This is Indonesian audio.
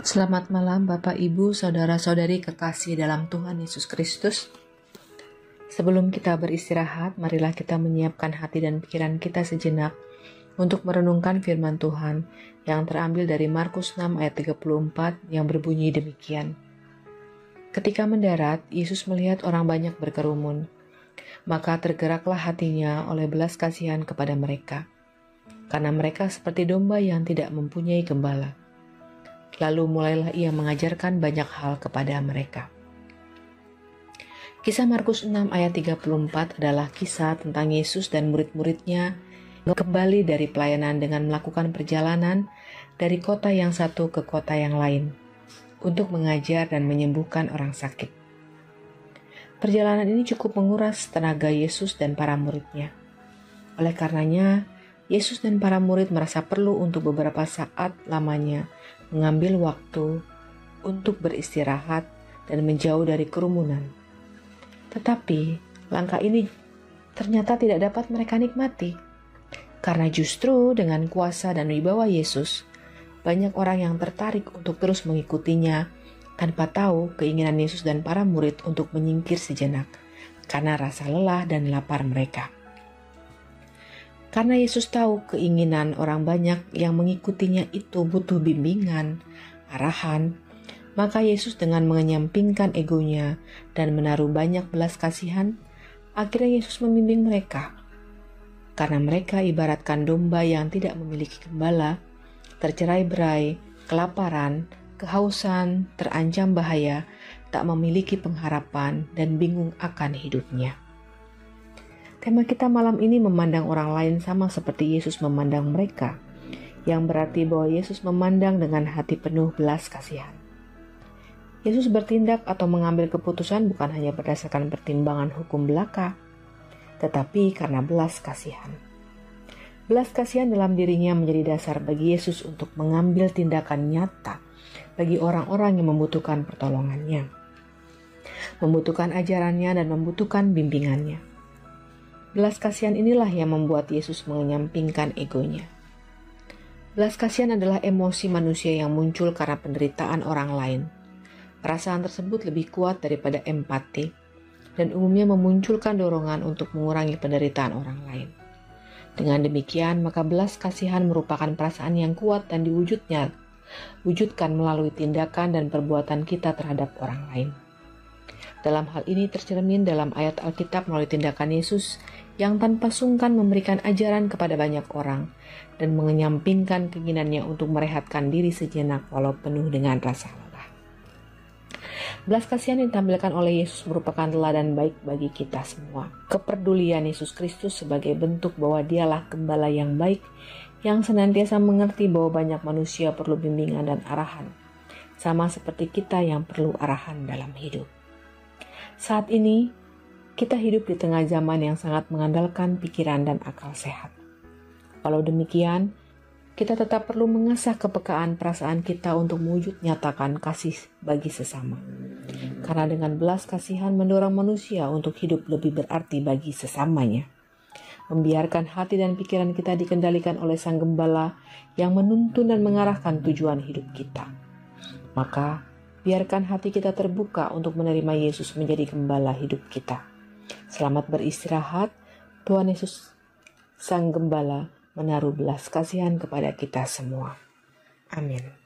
Selamat malam Bapak Ibu, Saudara-saudari kekasih dalam Tuhan Yesus Kristus. Sebelum kita beristirahat, marilah kita menyiapkan hati dan pikiran kita sejenak untuk merenungkan firman Tuhan yang terambil dari Markus 6 ayat 34 yang berbunyi demikian. Ketika mendarat, Yesus melihat orang banyak berkerumun, maka tergeraklah hatinya oleh belas kasihan kepada mereka, karena mereka seperti domba yang tidak mempunyai gembala. Lalu mulailah ia mengajarkan banyak hal kepada mereka. Kisah Markus 6 ayat 34 adalah kisah tentang Yesus dan murid-muridnya kembali dari pelayanan dengan melakukan perjalanan dari kota yang satu ke kota yang lain untuk mengajar dan menyembuhkan orang sakit. Perjalanan ini cukup menguras tenaga Yesus dan para muridnya. Oleh karenanya, Yesus dan para murid merasa perlu untuk beberapa saat lamanya mengambil waktu untuk beristirahat dan menjauh dari kerumunan. Tetapi langkah ini ternyata tidak dapat mereka nikmati, karena justru dengan kuasa dan wibawa Yesus, banyak orang yang tertarik untuk terus mengikutinya tanpa tahu keinginan Yesus dan para murid untuk menyingkir sejenak karena rasa lelah dan lapar mereka. Karena Yesus tahu keinginan orang banyak yang mengikutinya itu butuh bimbingan, arahan, maka Yesus dengan menyampingkan egonya dan menaruh banyak belas kasihan, akhirnya Yesus membimbing mereka. Karena mereka ibaratkan domba yang tidak memiliki gembala, tercerai-berai, kelaparan, kehausan, terancam bahaya, tak memiliki pengharapan, dan bingung akan hidupnya. Tema kita malam ini memandang orang lain sama seperti Yesus memandang mereka, yang berarti bahwa Yesus memandang dengan hati penuh belas kasihan. Yesus bertindak atau mengambil keputusan bukan hanya berdasarkan pertimbangan hukum belaka, tetapi karena belas kasihan. Belas kasihan dalam dirinya menjadi dasar bagi Yesus untuk mengambil tindakan nyata bagi orang-orang yang membutuhkan pertolongannya, membutuhkan ajarannya dan membutuhkan bimbingannya. Belas kasihan inilah yang membuat Yesus menyampingkan egonya. Belas kasihan adalah emosi manusia yang muncul karena penderitaan orang lain. Perasaan tersebut lebih kuat daripada empati dan umumnya memunculkan dorongan untuk mengurangi penderitaan orang lain. Dengan demikian, maka belas kasihan merupakan perasaan yang kuat dan diwujudkan melalui tindakan dan perbuatan kita terhadap orang lain. Dalam hal ini tercermin dalam ayat Alkitab melalui tindakan Yesus yang tanpa sungkan memberikan ajaran kepada banyak orang dan menyampingkan keinginannya untuk merehatkan diri sejenak walau penuh dengan rasa lelah. Belas kasihan yang ditampilkan oleh Yesus merupakan teladan baik bagi kita semua. Kepedulian Yesus Kristus sebagai bentuk bahwa dialah gembala yang baik yang senantiasa mengerti bahwa banyak manusia perlu bimbingan dan arahan, sama seperti kita yang perlu arahan dalam hidup. Saat ini, kita hidup di tengah zaman yang sangat mengandalkan pikiran dan akal sehat. Walau demikian, kita tetap perlu mengasah kepekaan perasaan kita untuk mewujud nyatakan kasih bagi sesama. Karena dengan belas kasihan mendorong manusia untuk hidup lebih berarti bagi sesamanya. Membiarkan hati dan pikiran kita dikendalikan oleh Sang Gembala yang menuntun dan mengarahkan tujuan hidup kita. Maka, biarkan hati kita terbuka untuk menerima Yesus menjadi gembala hidup kita. Selamat beristirahat. Tuhan Yesus, Sang Gembala, menaruh belas kasihan kepada kita semua. Amin.